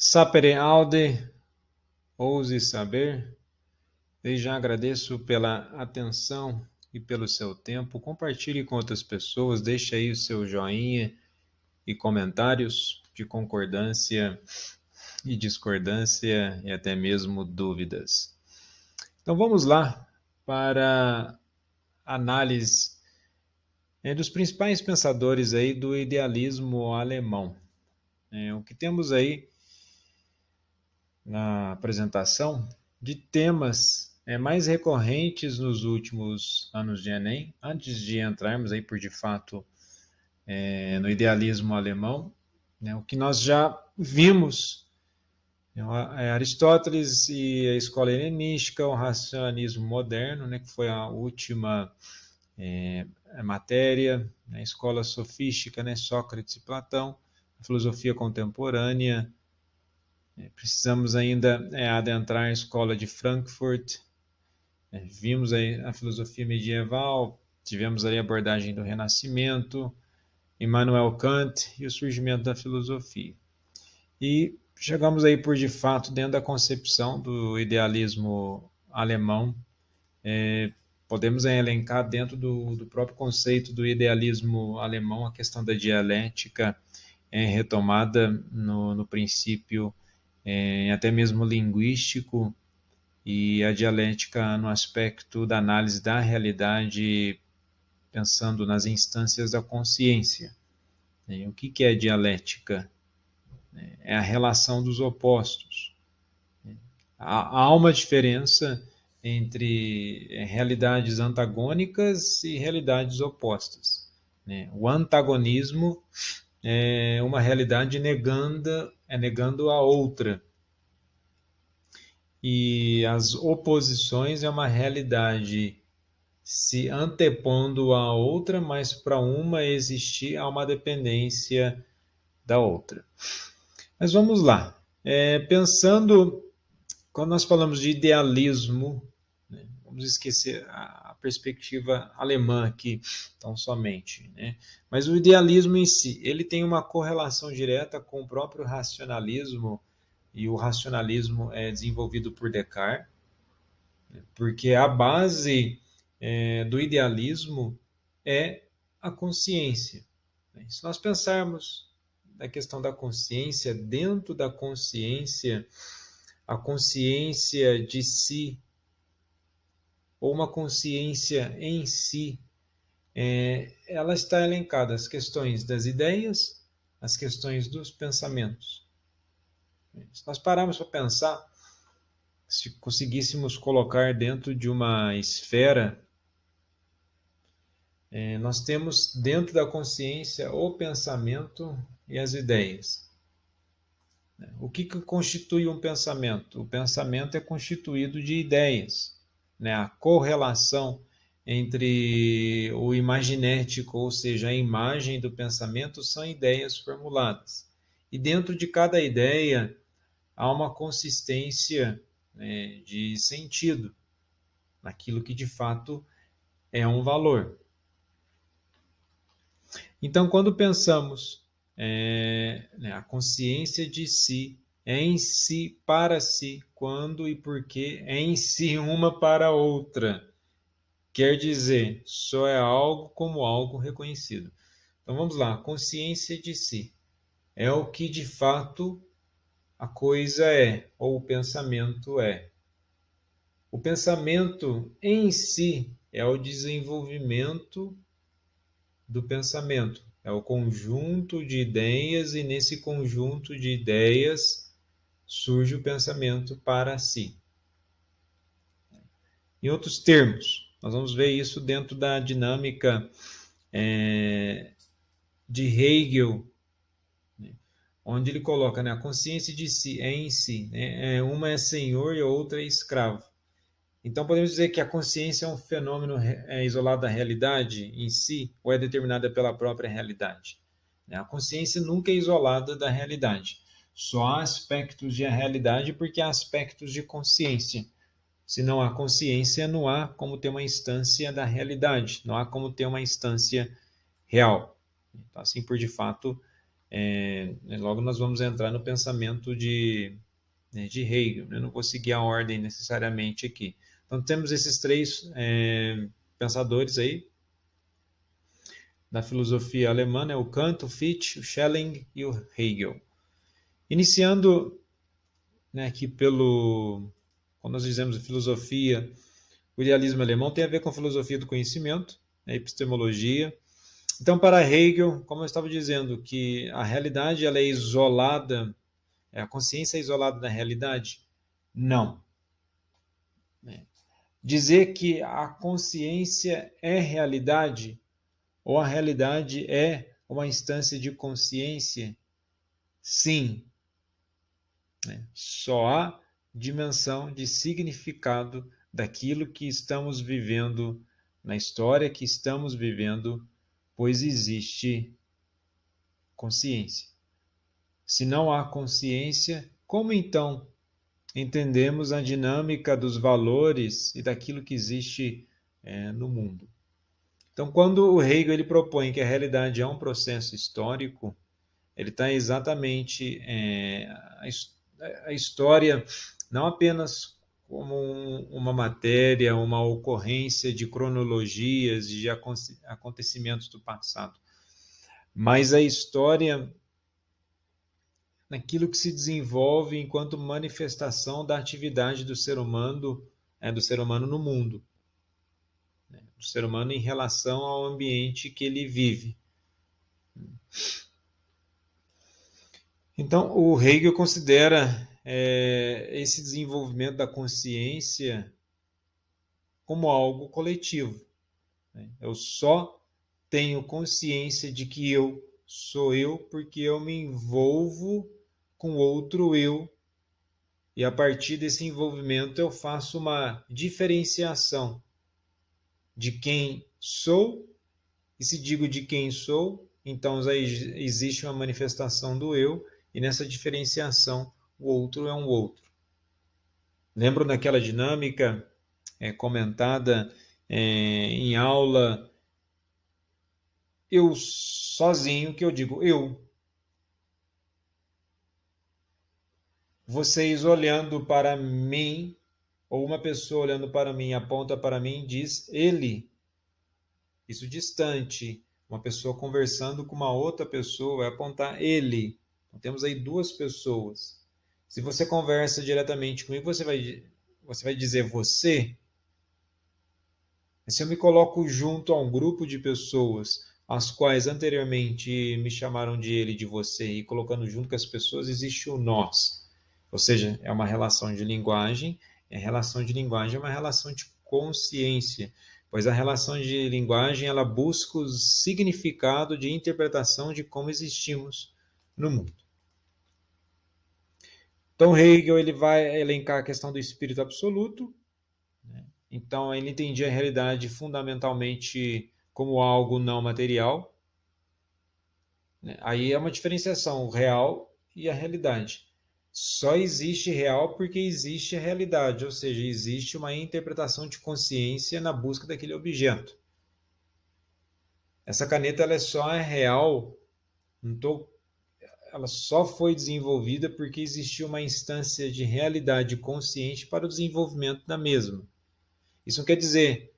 Sapere aude, ouse saber. Desde já agradeço pela atenção e pelo seu tempo. Compartilhe com outras pessoas, deixe aí o seu joinha e comentários de concordância e discordância e até mesmo dúvidas. Então vamos lá para a análise dos principais pensadores aí do idealismo alemão. O que temos aí na apresentação de temas mais recorrentes nos últimos anos de Enem, antes de entrarmos aí por de fato no idealismo alemão, o que nós já vimos, Aristóteles e a escola helenística, o racionalismo moderno, que foi a última matéria, a escola sofística, Sócrates e Platão, a filosofia contemporânea. Precisamos ainda adentrar a escola de Frankfurt. Vimos aí a filosofia medieval, tivemos aí a abordagem do Renascimento, Immanuel Kant e o surgimento da filosofia. E chegamos aí por de fato dentro da concepção do idealismo alemão. Podemos elencar dentro do próprio conceito do idealismo alemão a questão da dialética retomada no princípio até mesmo linguístico, e a dialética no aspecto da análise da realidade, pensando nas instâncias da consciência. O que é dialética? É a relação dos opostos. Há uma diferença entre realidades antagônicas e realidades opostas. O antagonismo é uma realidade negando a outra. E as oposições é uma realidade se antepondo à outra, mas para uma existir há uma dependência da outra. Mas vamos lá. Pensando, quando nós falamos de idealismo, vamos esquecer a perspectiva alemã aqui, tão somente. Mas o idealismo em si, ele tem uma correlação direta com o próprio racionalismo, e o racionalismo é desenvolvido por Descartes, porque a base do idealismo é a consciência. Se nós pensarmos na questão da consciência, dentro da consciência, a consciência de si, ou uma consciência em si, ela está elencada as questões das ideias, as questões dos pensamentos. Se nós pararmos para pensar, se conseguíssemos colocar dentro de uma esfera, nós temos dentro da consciência o pensamento e as ideias. O que constitui um pensamento? O pensamento é constituído de ideias. A correlação entre o imaginético, ou seja, a imagem do pensamento, são ideias formuladas. E dentro de cada ideia há uma consistência de sentido, naquilo que de fato é um valor. Então, quando pensamos a consciência de si, é em si, para si, quando e porque é em si uma para outra. Quer dizer, só é algo como algo reconhecido. Então vamos lá, consciência de si é o que de fato a coisa é, ou o pensamento é. O pensamento em si é o desenvolvimento do pensamento, é o conjunto de ideias, e nesse conjunto de ideias surge o pensamento para si. Em outros termos, nós vamos ver isso dentro da dinâmica de Hegel, onde ele coloca a consciência de si é em si, uma é senhor e a outra é escravo. Então podemos dizer que a consciência é um fenômeno isolado da realidade em si, ou é determinada pela própria realidade? A consciência nunca é isolada da realidade. Só há aspectos de realidade porque há aspectos de consciência. Se não há consciência, não há como ter uma instância da realidade, não há como ter uma instância real. Então, assim por de fato Logo nós vamos entrar no pensamento de Hegel. Eu não vou seguir a ordem necessariamente aqui. Então temos esses três pensadores aí da filosofia alemã, o Kant, o Fichte, o Schelling e o Hegel. Iniciando aqui quando nós dizemos filosofia, o idealismo alemão tem a ver com a filosofia do conhecimento, a epistemologia. Então, para Hegel, como eu estava dizendo, que a realidade ela é isolada, a consciência é isolada da realidade? Não. Dizer que a consciência é realidade, ou a realidade é uma instância de consciência? Sim. Só há dimensão de significado daquilo que estamos vivendo na história que estamos vivendo, pois existe consciência. Se não há consciência, como então entendemos a dinâmica dos valores e daquilo que existe no mundo? Então, quando o Hegel ele propõe que a realidade é um processo histórico, ele está exatamente a história não apenas como uma matéria, uma ocorrência de cronologias, de acontecimentos do passado, mas a história naquilo que se desenvolve enquanto manifestação da atividade do ser humano no mundo, do ser humano em relação ao ambiente que ele vive. Então, o Hegel considera esse desenvolvimento da consciência como algo coletivo. Eu só tenho consciência de que eu sou eu porque eu me envolvo com outro eu, e a partir desse envolvimento eu faço uma diferenciação de quem sou, e se digo de quem sou, então aí existe uma manifestação do eu, e nessa diferenciação o outro é um outro. Lembro daquela dinâmica comentada em aula, eu sozinho, que eu digo eu. Vocês olhando para mim, ou uma pessoa olhando para mim, aponta para mim, diz ele. Isso distante. Uma pessoa conversando com uma outra pessoa vai apontar ele. Então, temos aí duas pessoas. Se você conversa diretamente comigo, você vai dizer você. Se eu me coloco junto a um grupo de pessoas, as quais anteriormente me chamaram de ele, de você, e colocando junto com as pessoas, existe o nós. Ou seja, é uma relação de linguagem, e a relação de linguagem é uma relação de consciência, pois a relação de linguagem ela busca o significado de interpretação de como existimos no mundo. Então Hegel ele vai elencar a questão do espírito absoluto. Então ele entendia a realidade fundamentalmente como algo não material. Aí é uma diferenciação, o real e a realidade. Só existe real porque existe a realidade, ou seja, existe uma interpretação de consciência na busca daquele objeto. Essa caneta ela só é real, ela só foi desenvolvida porque existiu uma instância de realidade consciente para o desenvolvimento da mesma. Isso não quer dizer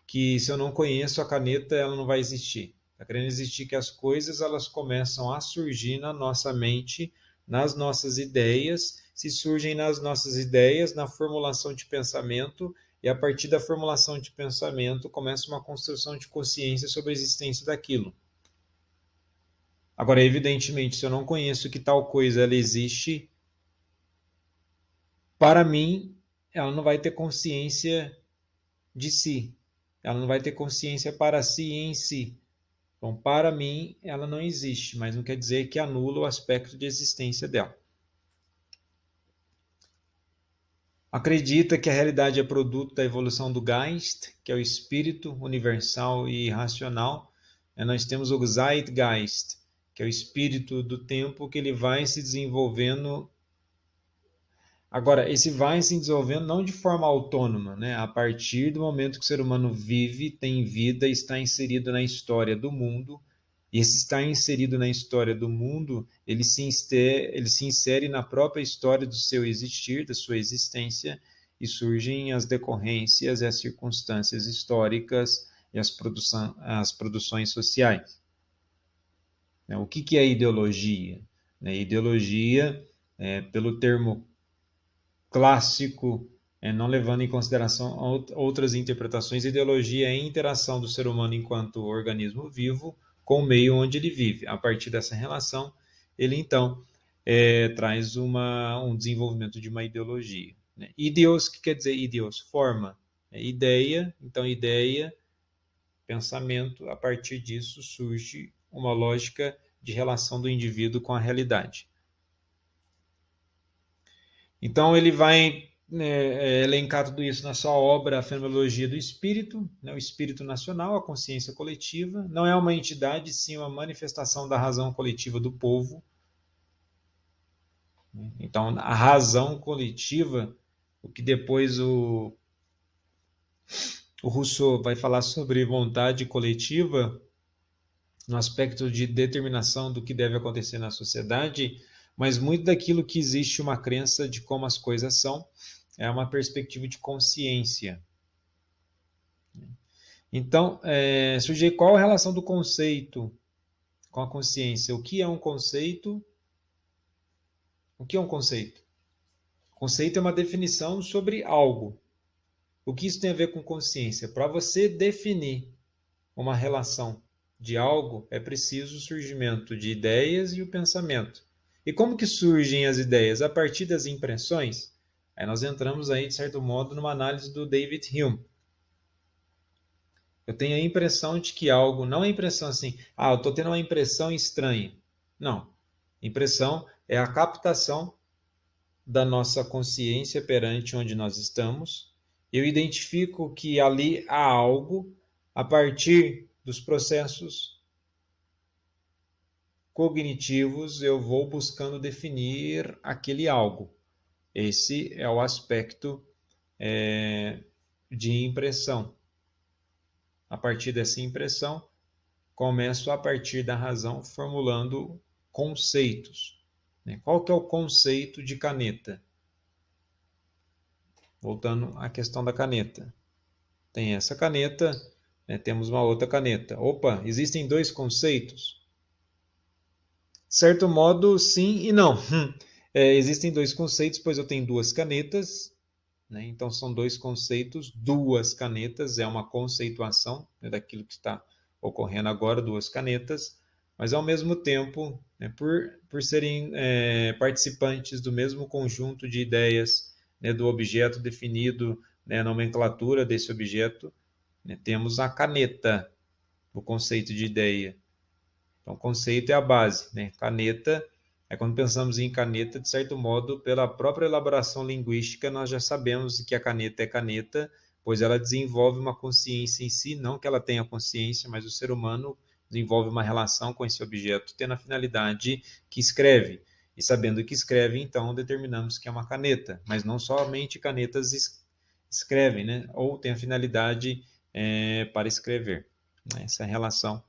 que se eu não conheço a caneta, ela não vai existir. Está querendo existir que as coisas elas começam a surgir na nossa mente, nas nossas ideias, se surgem nas nossas ideias, na formulação de pensamento, e a partir da formulação de pensamento começa uma construção de consciência sobre a existência daquilo. Agora, evidentemente, se eu não conheço que tal coisa ela existe, para mim, ela não vai ter consciência de si. Ela não vai ter consciência para si em si. Então, para mim, ela não existe, mas não quer dizer que anula o aspecto de existência dela. Acredita que a realidade é produto da evolução do Geist, que é o espírito universal e irracional. Nós temos o Zeitgeist, que é o espírito do tempo que ele vai se desenvolvendo. Agora, esse vai se desenvolvendo não de forma autônoma, né? A partir do momento que o ser humano vive, tem vida, está inserido na história do mundo, E esse estar inserido na história do mundo, ele se insere na própria história do seu existir, da sua existência, e surgem as decorrências e as circunstâncias históricas e as produções sociais. O que é ideologia? Ideologia, pelo termo clássico, não levando em consideração outras interpretações, ideologia é a interação do ser humano enquanto organismo vivo com o meio onde ele vive. A partir dessa relação, ele então traz um desenvolvimento de uma ideologia. Ideos, que quer dizer ideos? Forma. Ideia, então ideia, pensamento, a partir disso surge uma lógica de relação do indivíduo com a realidade. Então ele vai elencar tudo isso na sua obra, A Fenomenologia do Espírito, o espírito nacional, a consciência coletiva, não é uma entidade, sim uma manifestação da razão coletiva do povo. Então, a razão coletiva, o que depois o Rousseau vai falar sobre vontade coletiva, no aspecto de determinação do que deve acontecer na sociedade, mas muito daquilo que existe uma crença de como as coisas são, é uma perspectiva de consciência. Então, surge qual a relação do conceito com a consciência? O que é um conceito? O que é um conceito? Conceito é uma definição sobre algo. O que isso tem a ver com consciência? Para você definir uma relação de algo, é preciso o surgimento de ideias e o pensamento. E como que surgem as ideias? A partir das impressões? Aí nós entramos aí, de certo modo, numa análise do David Hume. Eu tenho a impressão de que algo, não é impressão assim, eu estou tendo uma impressão estranha. Não. Impressão é a captação da nossa consciência perante onde nós estamos. Eu identifico que ali há algo a partir dos processos cognitivos, eu vou buscando definir aquele algo. Esse é o aspecto de impressão. A partir dessa impressão, começo a partir da razão formulando conceitos. Qual que é o conceito de caneta? Voltando à questão da caneta. Tem essa caneta, temos uma outra caneta. Opa, existem dois conceitos? De certo modo, sim e não. Existem dois conceitos, pois eu tenho duas canetas, então são dois conceitos, duas canetas, é uma conceituação daquilo que está ocorrendo agora, duas canetas, mas ao mesmo tempo, por serem participantes do mesmo conjunto de ideias, do objeto definido, a nomenclatura desse objeto, temos a caneta, o conceito de ideia. Então, conceito é a base. Caneta, quando pensamos em caneta, de certo modo, pela própria elaboração linguística, nós já sabemos que a caneta é caneta, pois ela desenvolve uma consciência em si, não que ela tenha consciência, mas o ser humano desenvolve uma relação com esse objeto, tendo a finalidade que escreve. E sabendo que escreve, então, determinamos que é uma caneta. Mas não somente canetas escrevem, ou tem a finalidade para escrever. Essa é a relação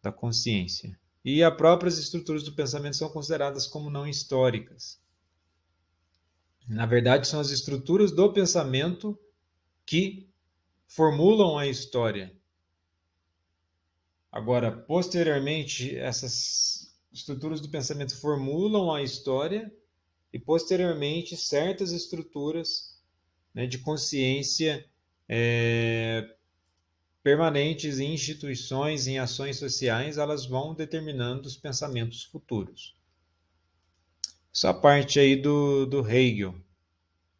da consciência. E as próprias estruturas do pensamento são consideradas como não históricas. Na verdade, são as estruturas do pensamento que formulam a história. Agora, posteriormente, essas estruturas do pensamento formulam a história e, posteriormente, certas estruturas de consciência permanentes em instituições, em ações sociais, elas vão determinando os pensamentos futuros. Essa parte aí do Hegel.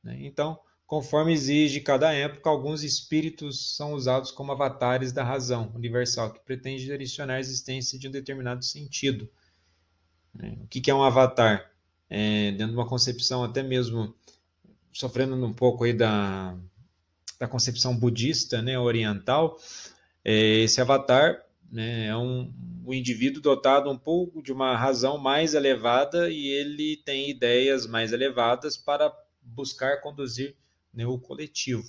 Então, conforme exige cada época, alguns espíritos são usados como avatares da razão universal, que pretende direcionar a existência de um determinado sentido. O que é um avatar? Dentro de uma concepção até mesmo, sofrendo um pouco aí da concepção budista, oriental, esse avatar é um indivíduo dotado um pouco de uma razão mais elevada e ele tem ideias mais elevadas para buscar conduzir o coletivo,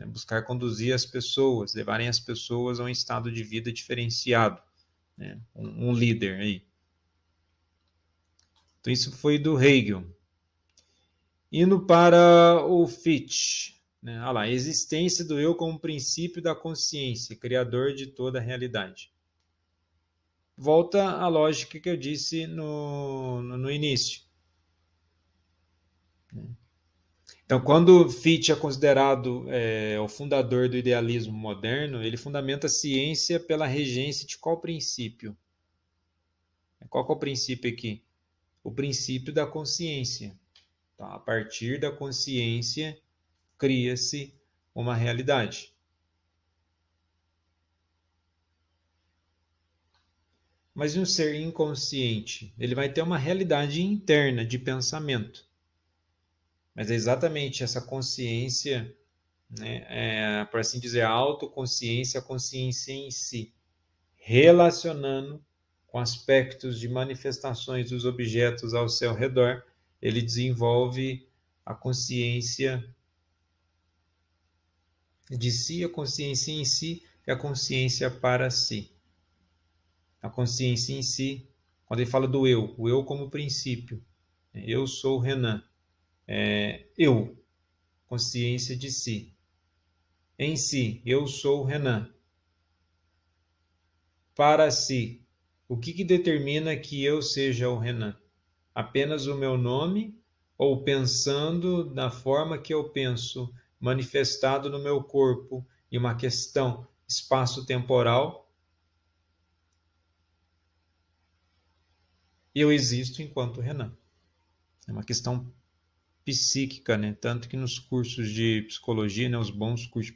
buscar conduzir as pessoas, levarem as pessoas a um estado de vida diferenciado. né? Um líder aí. Então isso foi do Hegel. Indo para o Fichte, né? Olha lá, existência do eu como princípio da consciência, criador de toda a realidade. Volta à lógica que eu disse no início. Então, quando Fichte é considerado o fundador do idealismo moderno, ele fundamenta a ciência pela regência de qual princípio? Qual é o princípio aqui? O princípio da consciência. Então, a partir da consciência, cria-se uma realidade. Mas um ser inconsciente, ele vai ter uma realidade interna de pensamento. Mas é exatamente essa consciência, né, por assim dizer, a autoconsciência, a consciência em si, relacionando com aspectos de manifestações dos objetos ao seu redor, ele desenvolve a consciência de si, a consciência em si e a consciência para si. A consciência em si, quando ele fala do eu, o eu como princípio. Eu sou Renan. Eu, consciência de si. Em si, eu sou Renan. Para si, o que determina que eu seja o Renan? Apenas o meu nome ou pensando da forma que eu penso, manifestado no meu corpo em uma questão espaço-temporal? Eu existo enquanto Renan. É uma questão psíquica, né? Tanto que nos cursos de psicologia, né, os bons cursos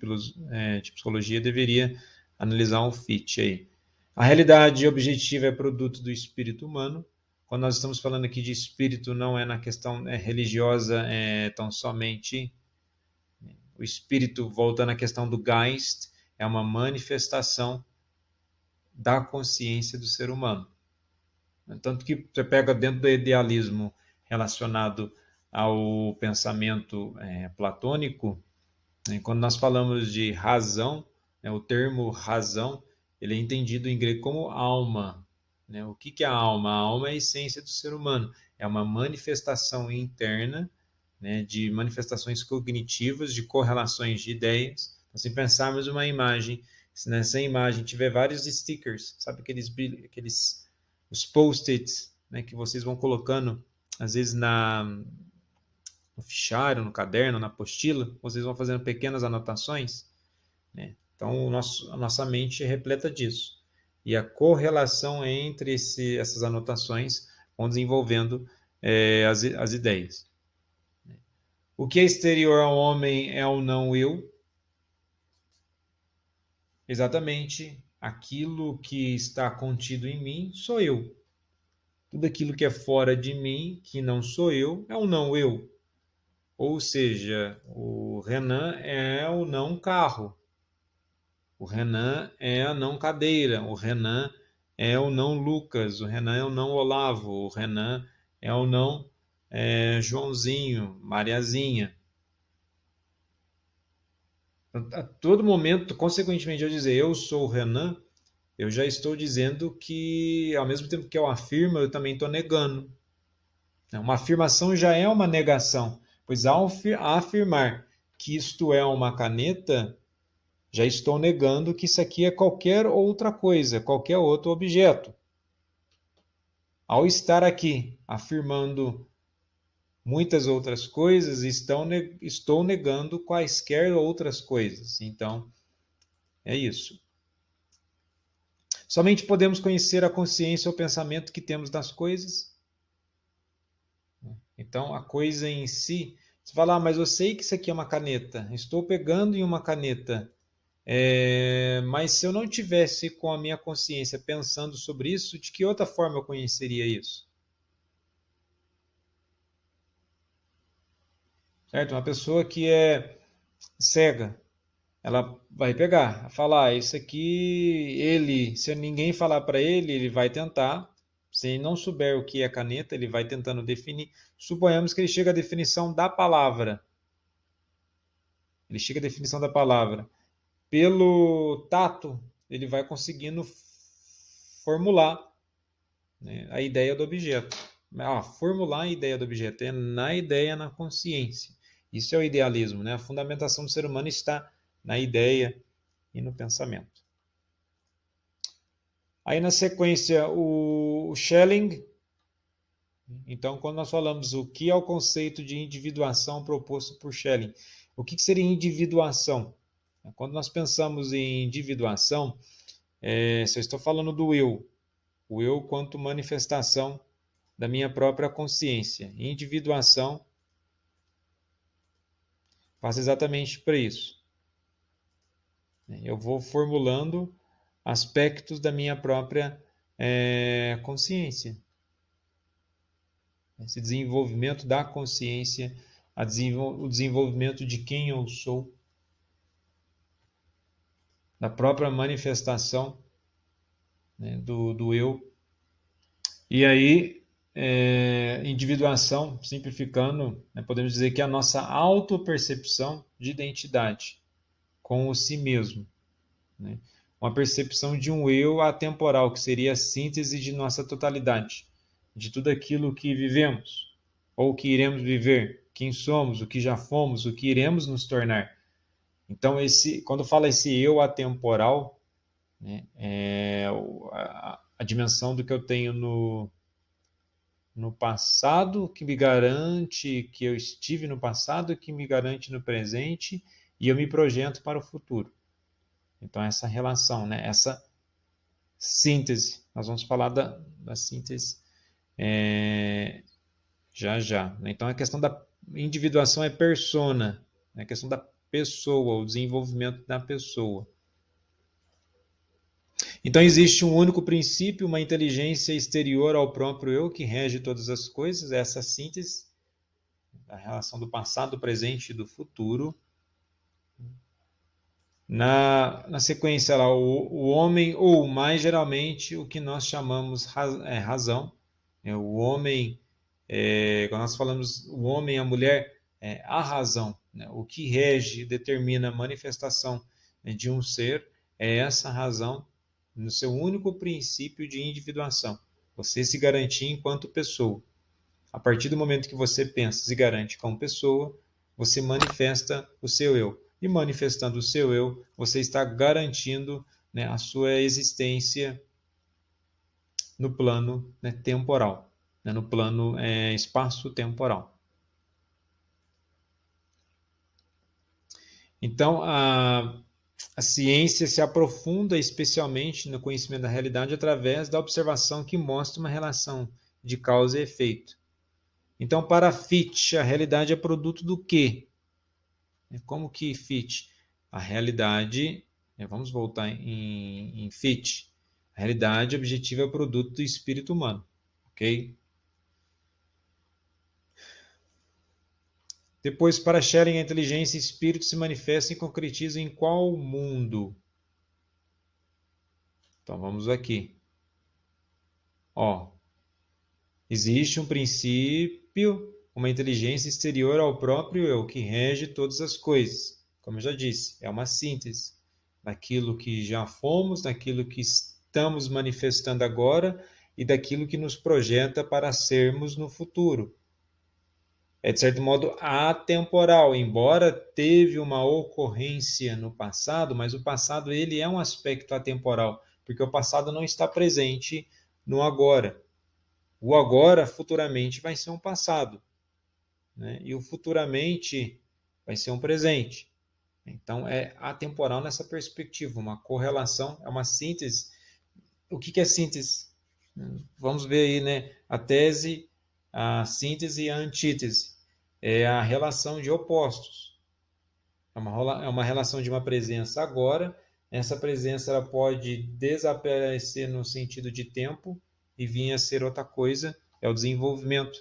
de psicologia deveria analisar um Fichte aí. A realidade objetiva é produto do espírito humano. Quando nós estamos falando aqui de espírito, não é na questão religiosa tão somente. O espírito, voltando à questão do Geist, é uma manifestação da consciência do ser humano. Tanto que você pega dentro do idealismo relacionado ao pensamento platônico, quando nós falamos de razão, o termo razão, ele é entendido em grego como alma. O que é a alma? A alma é a essência do ser humano, é uma manifestação interna, de manifestações cognitivas, de correlações de ideias. Então, se pensarmos uma imagem, se nessa imagem tiver vários stickers, sabe aqueles os post-its, que vocês vão colocando, às vezes no fichário, no caderno, na apostila, vocês vão fazendo pequenas anotações, né? Então, a nossa mente é repleta disso. E a correlação entre essas anotações vão desenvolvendo as ideias. O que é exterior ao homem é o não eu. Exatamente aquilo que está contido em mim sou eu. Tudo aquilo que é fora de mim, que não sou eu, é o não eu. Ou seja, o Renan é o não carro. O Renan é a não cadeira. O Renan é o não Lucas. O Renan é o não Olavo. O Renan é o não Joãozinho, Mariazinha. A todo momento, consequentemente, eu dizer eu sou o Renan, eu já estou dizendo que, ao mesmo tempo que eu afirmo, eu também estou negando. Uma afirmação já é uma negação, pois ao afirmar que isto é uma caneta, já estou negando que isso aqui é qualquer outra coisa, qualquer outro objeto. Ao estar aqui afirmando muitas outras coisas, estou negando quaisquer outras coisas. Então, é isso. Somente podemos conhecer a consciência ou o pensamento que temos das coisas. Então, a coisa em si, você fala, mas eu sei que isso aqui é uma caneta, estou pegando em uma caneta, mas se eu não tivesse com a minha consciência pensando sobre isso, de que outra forma eu conheceria isso? Certo? Uma pessoa que é cega, ela vai pegar, falar, isso aqui, se ninguém falar para ele, ele vai tentar. Se ele não souber o que é caneta, ele vai tentando definir. Suponhamos que ele chega à definição da palavra. Ele chega à definição da palavra. Pelo tato, ele vai conseguindo formular, né, a ideia do objeto. Formular a ideia do objeto é na ideia, na consciência. Isso é o idealismo, né? A fundamentação do ser humano está na ideia e no pensamento. Aí, na sequência, o Schelling. Então, quando nós falamos o que é o conceito de individuação proposto por Schelling, o que seria individuação? Quando nós pensamos em individuação, se eu estou falando do eu, o eu quanto manifestação da minha própria consciência. Individuação passa exatamente para isso. Eu vou formulando aspectos da minha própria consciência. Esse desenvolvimento da consciência, o desenvolvimento de quem eu sou, da própria manifestação, né, do eu. E aí, individuação, simplificando, né, podemos dizer que é a nossa autopercepção de identidade com o si mesmo, né? Uma percepção de um eu atemporal, que seria a síntese de nossa totalidade, de tudo aquilo que vivemos, ou que iremos viver, quem somos, o que já fomos, o que iremos nos tornar. Então, quando fala esse eu atemporal, né, é a dimensão do que eu tenho no passado, que me garante que eu estive no passado, que me garante no presente, e eu me projeto para o futuro. Então, essa relação, né? Essa síntese, nós vamos falar da síntese já. Né? Então, a questão da individuação é persona, né? A questão da pessoa, o desenvolvimento da pessoa. Então, existe um único princípio, uma inteligência exterior ao próprio eu, que rege todas as coisas, essa síntese da relação do passado, do presente e do futuro. Na sequência, lá, o homem, ou mais geralmente o que nós chamamos razão. O homem, quando nós falamos o homem e a mulher, a razão. Né? O que rege, determina a manifestação, né, de um ser é essa razão no seu único princípio de individuação. Você se garantir enquanto pessoa. A partir do momento que você pensa, se garante como pessoa, você manifesta o seu eu. E manifestando o seu eu, você está garantindo, né, a sua existência no plano, né, temporal, né, no plano espaço-temporal. Então, a ciência se aprofunda especialmente no conhecimento da realidade através da observação que mostra uma relação de causa e efeito. Então, para Fichte, a realidade é produto do quê? Como que Fichte? A realidade, vamos voltar em Fichte. A realidade objetiva é o produto do espírito humano, ok? Depois, para Schelling, a inteligência e espírito se manifestam e concretizam em qual mundo? Então, vamos aqui. Existe um princípio, uma inteligência exterior ao próprio eu, que rege todas as coisas. Como eu já disse, é uma síntese daquilo que já fomos, daquilo que estamos manifestando agora e daquilo que nos projeta para sermos no futuro. É, de certo modo, atemporal, embora teve uma ocorrência no passado, mas o passado ele é um aspecto atemporal, porque o passado não está presente no agora. O agora, futuramente, vai ser um passado, né? E o futuramente vai ser um presente. Então, é atemporal nessa perspectiva, uma correlação, é uma síntese. O que é síntese? Vamos ver aí, né? A tese, a síntese e a antítese. É a relação de opostos. É uma relação de uma presença agora. Essa presença ela pode desaparecer no sentido de tempo e vir a ser outra coisa, é o desenvolvimento,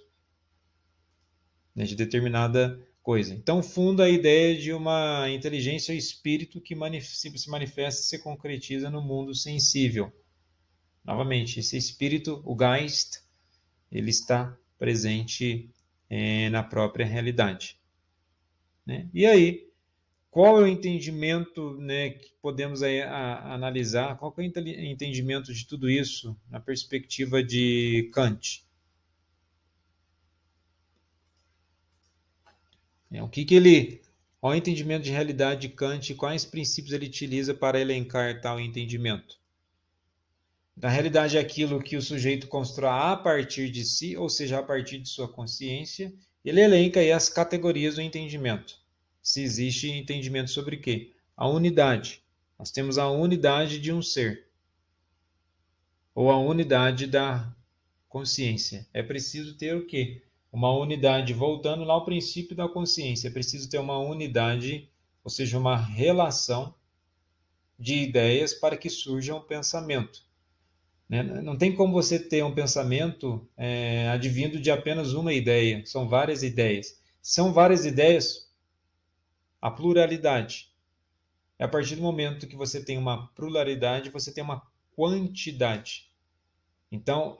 né, de determinada coisa. Então, funda a ideia de uma inteligência ou espírito que se manifesta e se concretiza no mundo sensível. Novamente, esse espírito, o Geist, ele está presente na própria realidade. Né? E aí, Qual é o entendimento, né, que podemos aí analisar? Qual é o entendimento de tudo isso na perspectiva de Kant? Qual é o entendimento de realidade de Kant e quais princípios ele utiliza para elencar tal entendimento? Na realidade, é aquilo que o sujeito constrói a partir de si, ou seja, a partir de sua consciência. Ele elenca aí as categorias do entendimento. Se existe entendimento sobre o quê? A unidade. Nós temos a unidade de um ser, ou a unidade da consciência. É preciso ter o quê? Uma unidade, voltando lá ao princípio da consciência. É preciso ter uma unidade, ou seja, uma relação de ideias para que surja um pensamento. Não tem como você ter um pensamento advindo de apenas uma ideia. São várias ideias. São várias ideias, a pluralidade. É a partir do momento que você tem uma pluralidade, você tem uma quantidade. Então,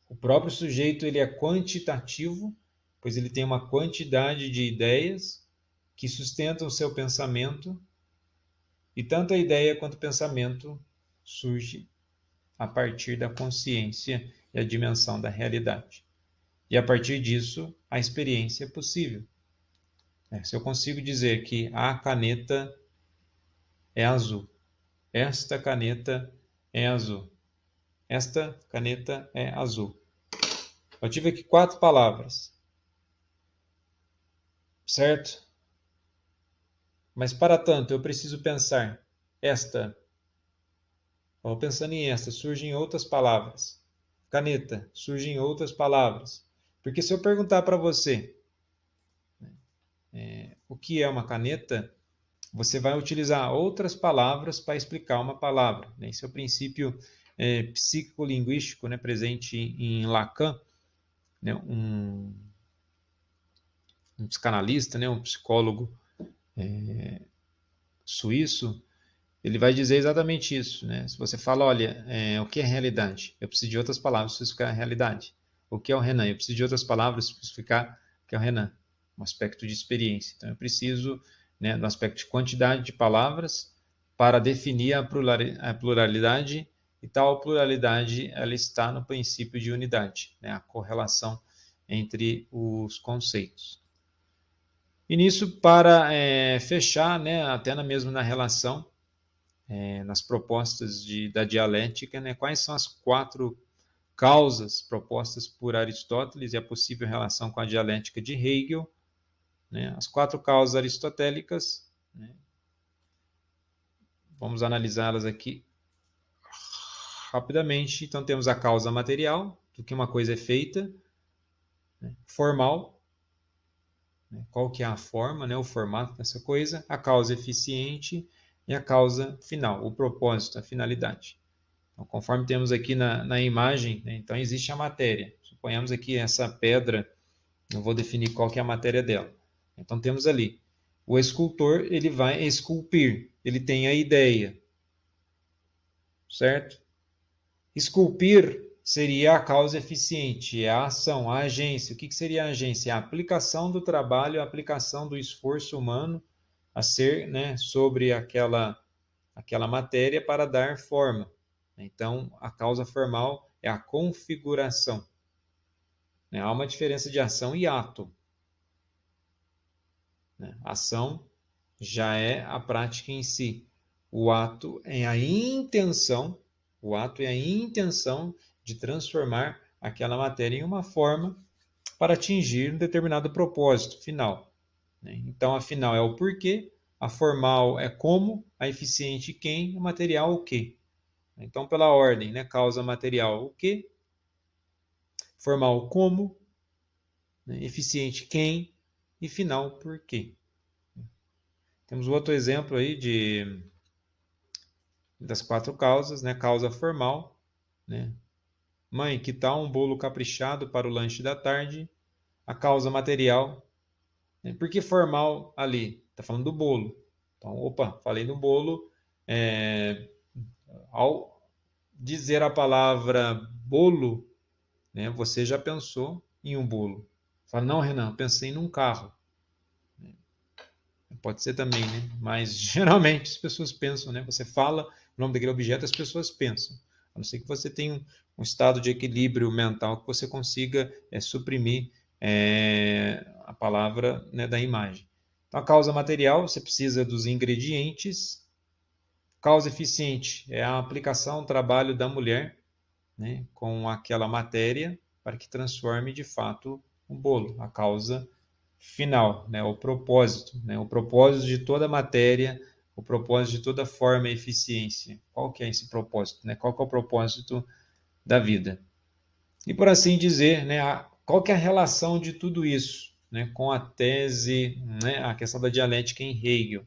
o próprio sujeito ele é quantitativo, pois ele tem uma quantidade de ideias que sustentam o seu pensamento, e tanto a ideia quanto o pensamento surge a partir da consciência e a dimensão da realidade. E a partir disso, a experiência é possível. Se eu consigo dizer que a caneta é azul, esta caneta é azul, esta caneta é azul. Eu tive aqui 4 palavras, certo? Mas para tanto, eu preciso pensar esta. Vou pensando em esta, surgem outras palavras. Caneta, surgem outras palavras. Porque se eu perguntar para você o que é uma caneta, você vai utilizar outras palavras para explicar uma palavra. Esse é o princípio psicolinguístico, né, presente em Lacan, né, um psicanalista, né, um psicólogo suíço. Ele vai dizer exatamente isso. Né? Se você fala, olha, o que é realidade? Eu preciso de outras palavras para explicar a realidade. O que é o Renan? Eu preciso de outras palavras para explicar o que é o Renan. Um aspecto de experiência. Então, eu preciso, né, do aspecto de quantidade de palavras para definir a pluralidade, e tal pluralidade ela está no princípio de unidade, né, a correlação entre os conceitos. E nisso, para fechar, né, até mesmo na relação, nas propostas da dialética, né, quais são as 4 causas propostas por Aristóteles e a possível relação com a dialética de Hegel, né, as 4 causas aristotélicas, né, vamos analisá-las aqui rapidamente. Então, temos a causa material, do que uma coisa é feita, né, formal, né, qual que é a forma, né, o formato dessa coisa, a causa eficiente e a causa final, o propósito, a finalidade. Então, conforme temos aqui na imagem, né, então existe a matéria. Suponhamos aqui essa pedra, eu vou definir qual que é a matéria dela. Então temos ali, o escultor ele vai esculpir, ele tem a ideia, certo? Esculpir seria a causa eficiente, é a ação, a agência. O que seria a agência? É a aplicação do trabalho, a aplicação do esforço humano a ser, né, sobre aquela matéria para dar forma. Então, a causa formal é a configuração. Há uma diferença de ação e ato. Ação já é a prática em si. O ato é a intenção, de transformar aquela matéria em uma forma para atingir um determinado propósito final. Então, a final é o porquê, a formal é como, a eficiente quem, o material o quê. Então, pela ordem, né? Causa material o quê, formal como, né? Eficiente quem e final por quê. Temos outro exemplo aí das 4 causas, né? Causa formal, né? Mãe, que tal um bolo caprichado para o lanche da tarde? A causa material, né? Por que formal ali? Está falando do bolo. Então, opa, falei do bolo. Ao dizer a palavra bolo, né, você já pensou em um bolo. Fala, não, Renan, pensei num carro. Pode ser também, né? Mas geralmente as pessoas pensam, né? Você fala o nome daquele objeto, as pessoas pensam. A não ser que você tenha um estado de equilíbrio mental que você consiga suprimir a palavra, né, da imagem. Então, a causa material, você precisa dos ingredientes. Causa eficiente é a aplicação, o trabalho da mulher, né, com aquela matéria para que transforme de fato o bolo, a causa final, né, o propósito, né, o propósito de toda matéria, o propósito de toda forma e eficiência. Qual que é esse propósito, né? Qual que é o propósito da vida? E por assim dizer, né, qual que é a relação de tudo isso, né, com a tese, né, a questão da dialética em Hegel?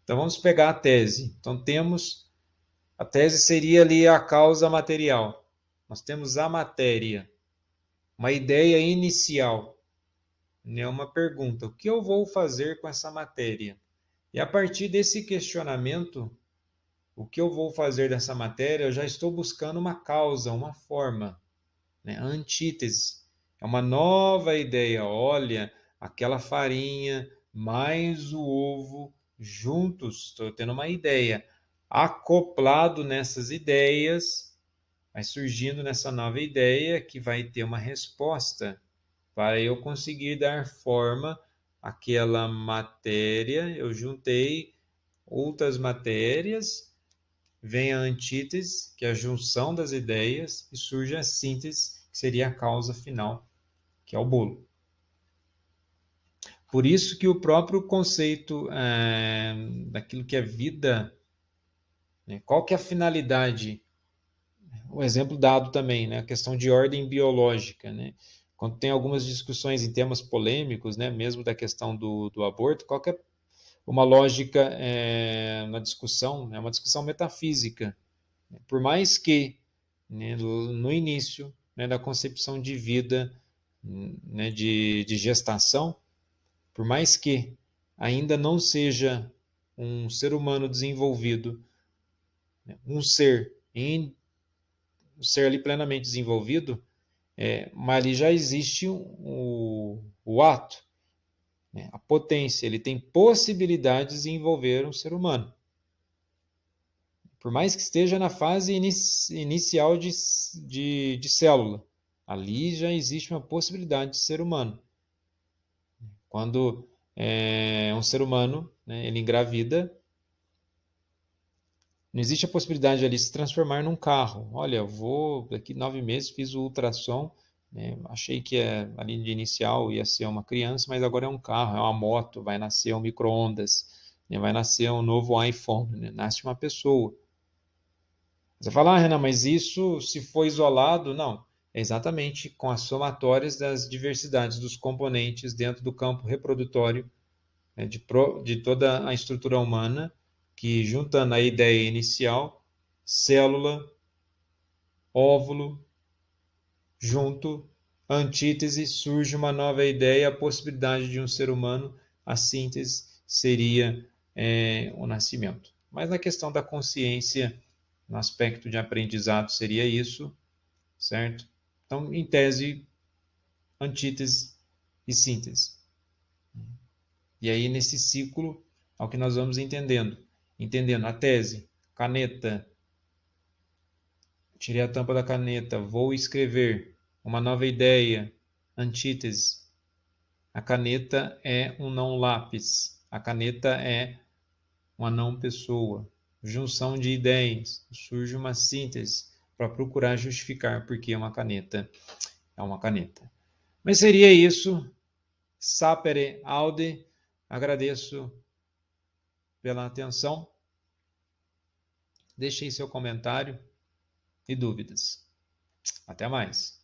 Então vamos pegar a tese. Então temos a tese seria ali a causa material. Nós temos a matéria, uma ideia inicial, né, uma pergunta: o que eu vou fazer com essa matéria? E a partir desse questionamento, o que eu vou fazer dessa matéria, eu já estou buscando uma causa, uma forma, né? A antítese. É uma nova ideia. Olha, aquela farinha mais o ovo juntos, estou tendo uma ideia. Acoplado nessas ideias, vai surgindo nessa nova ideia que vai ter uma resposta para eu conseguir dar forma àquela matéria. Eu juntei outras matérias, vem a antítese, que é a junção das ideias, e surge a síntese, que seria a causa final, que é o bolo. Por isso que o próprio conceito daquilo que é vida, né, qual que é a finalidade? O exemplo dado também, né, a questão de ordem biológica, né? Quando tem algumas discussões em temas polêmicos, né, mesmo da questão do aborto, qual que é uma lógica na discussão? É uma discussão metafísica. Por mais que, né, no início, né, da concepção de vida, né, de gestação, por mais que ainda não seja um ser humano desenvolvido, né, um ser ali plenamente desenvolvido, mas ali já existe o ato, né, a potência, ele tem possibilidade de desenvolver um ser humano. Por mais que esteja na fase inicial de célula, ali já existe uma possibilidade de ser humano. Quando um ser humano, né, ele engravida, não existe a possibilidade de ali se transformar num carro. Olha, eu vou, daqui 9 meses, fiz o ultrassom, né, achei que ali de inicial ia ser uma criança, mas agora é um carro, é uma moto, vai nascer um micro-ondas, né, vai nascer um novo iPhone, né, nasce uma pessoa. Você fala, Renan, mas isso se for isolado? Não. É exatamente com as somatórias das diversidades dos componentes dentro do campo reprodutório, né, de toda a estrutura humana, que juntando a ideia inicial, célula, óvulo, junto, antítese, surge uma nova ideia, a possibilidade de um ser humano, a síntese seria o nascimento. Mas na questão da consciência, no aspecto de aprendizado, seria isso, certo? Então, em tese, antítese e síntese. E aí, nesse ciclo, é o que nós vamos entendendo. Entendendo a tese, caneta, tirei a tampa da caneta, vou escrever uma nova ideia, antítese. A caneta é um não lápis. A caneta é uma não pessoa. Junção de ideias. Surge uma síntese para procurar justificar por que uma caneta é uma caneta. Mas seria isso. Sapere aude. Agradeço pela atenção. Deixe aí seu comentário e dúvidas. Até mais.